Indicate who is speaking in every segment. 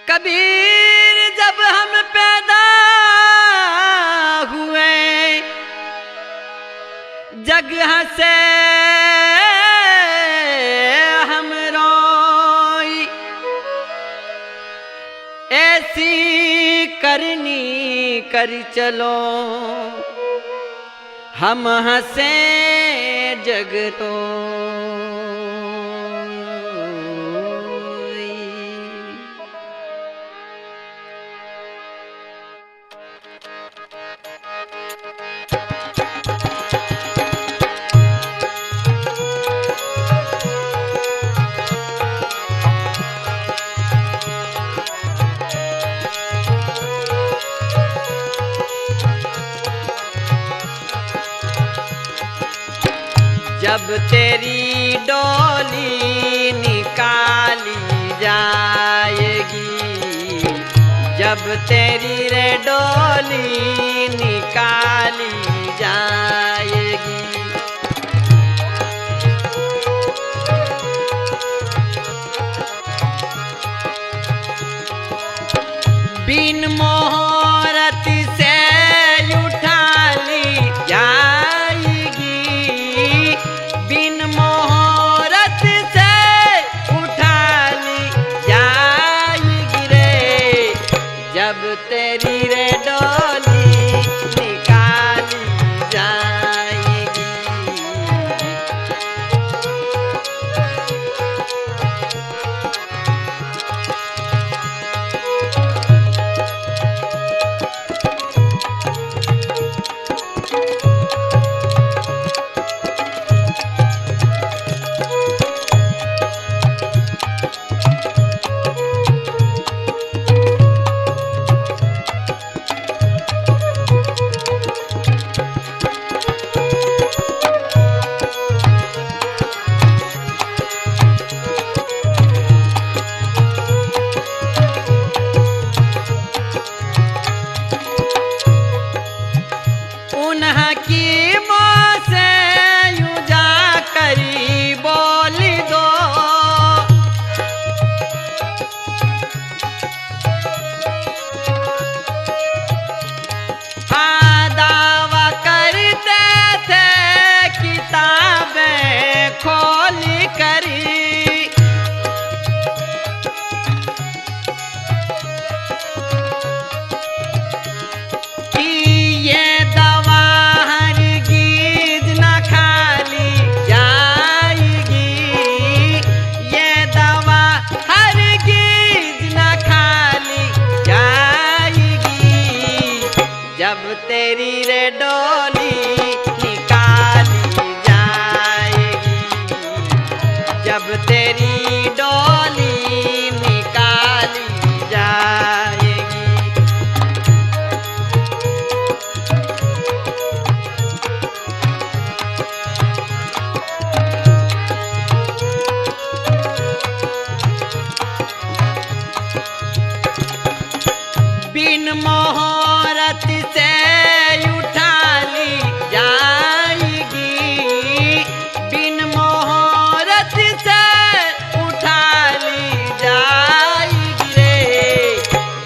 Speaker 1: कबीर जब हम पैदा हुए जग हंसे हम रोई, ऐसी करनी कर चलो हम हंसे जग रोई। जब तेरी डोली निकाली जाएगी, जब तेरी रे डोली निकाली जाएगी, बिन मोहरत से उठा ली जाएगी, बिन मोहरत से उठा ली जाएगी रे, जब तेरी रे डोली निकाली जाएगी। जब तेरी रे डोली निकाली जाएगी, जब तेरी डोली निकाली जाएगी, बिन मोहरत से उठा ली जाएगी, बिन मोहरत से उठा ली जाएगी रे,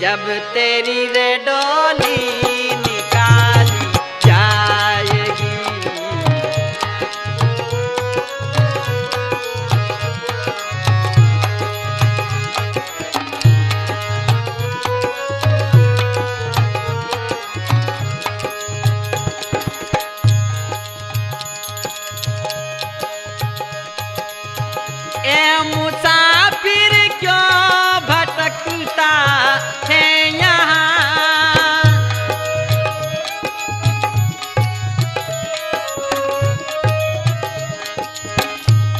Speaker 1: जब तेरी रे डोली निकाली जाएगी। ए मुसाफिर क्यों भटकता है यहाँ,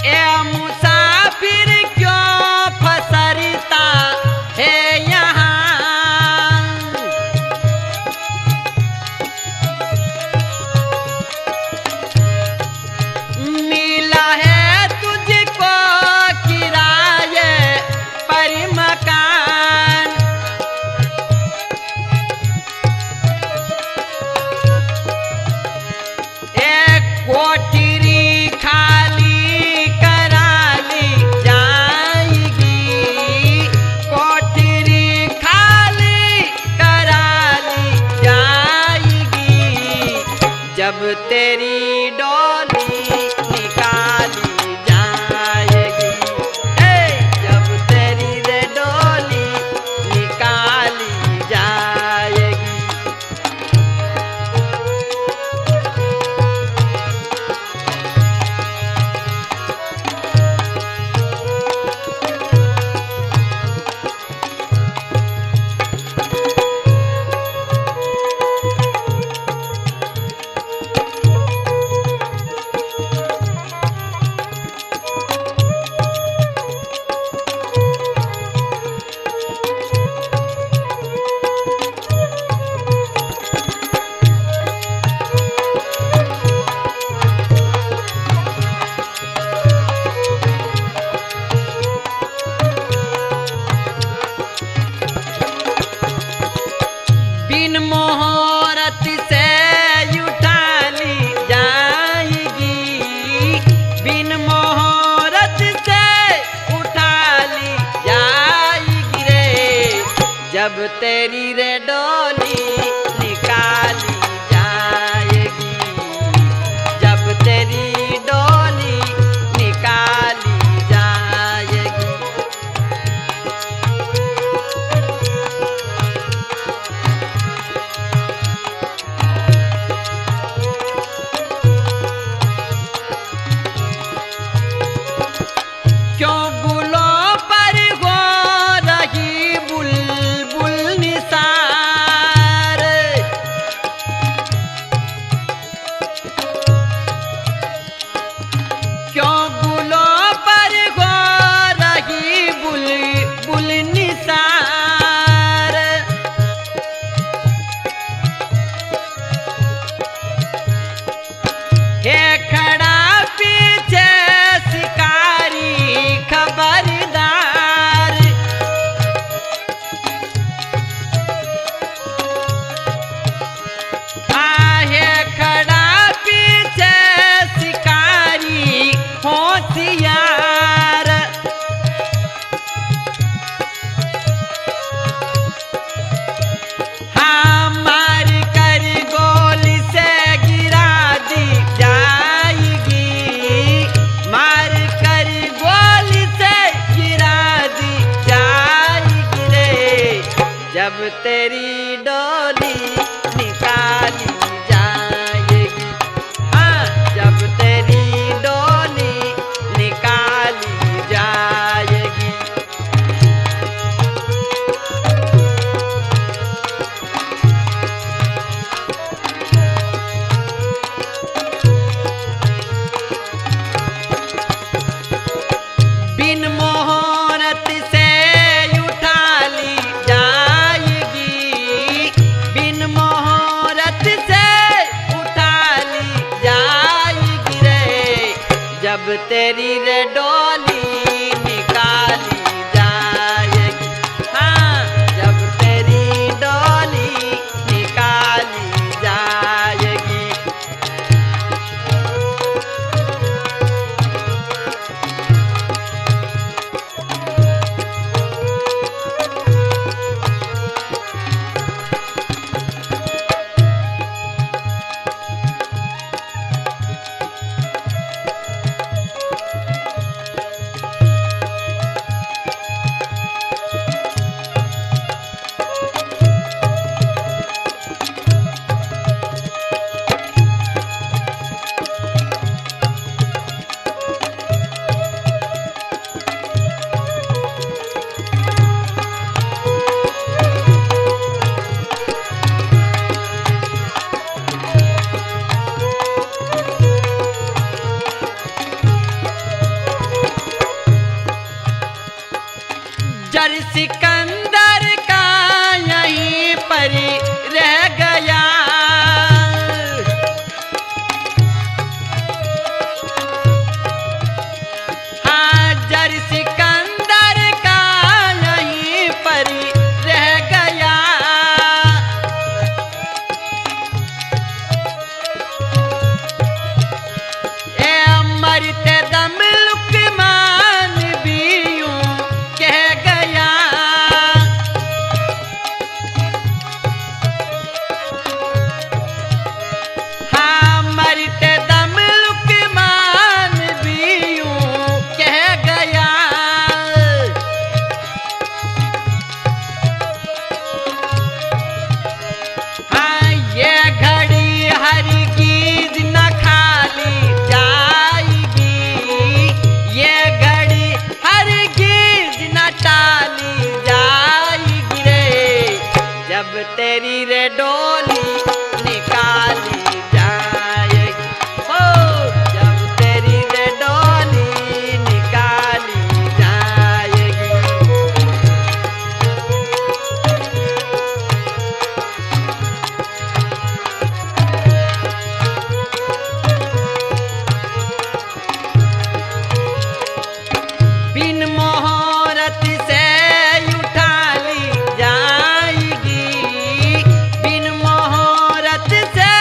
Speaker 1: ए मुसाफिर क्यों फसरता है यहाँ, मिला है तुझको किराया जब तेरी रे डोली निकाली जाएगी, जब तेरी डोली निकाली जाएगी। क्यों गुलों पर हो रही बुलबुल निसार, क्यों गुलों पर हो रही बुलबुल निसार। हे खड़ा पीछे शिकारी खबरदार, आहे खड़ा पीछे शिकारी होशियार। हाँ मार कर गोली से गिरा दी जाएगी, मार कर गोली से गिरा दी जाएगी रे, जब तेरी डोली निकाली जाएगी। हाँ जब तेरी डोली निकाली जाएगी। बिन मोहरत से उठा ली जाएगी, बिन मोहरत से उठा ली जाएगी रे, जब तेरी रे डोली निकाली जाएगी। हाँ जब तेरी डोली निकाली जाएगी। जर सिकंदर का यहीं पर रह गया, हाँ जर सिकंदर का यहीं पर रह गया। ए मरते दम लुकमान भी यूं कह गया, हाँ मरते दम लुकमान भी यूं कह गया। हाँ ये घड़ी हरगिज न खाली जाएगी, ये घड़ी हरगिज न टाली जाएगी रे, जब तेरी रे डोली निकाली जाएगी। हो जब तेरी रे डोली निकाली जाएगी। बिन मोहरत से उठा ली जाएगी, बिन मोहरत से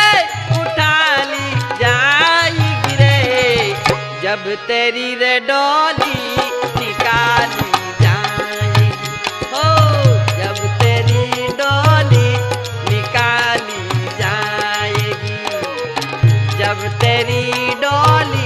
Speaker 1: उठा ली जाएगी रे, जब तेरी रे डोली निकाली जाएगी। हो जब तेरी तेरी डोली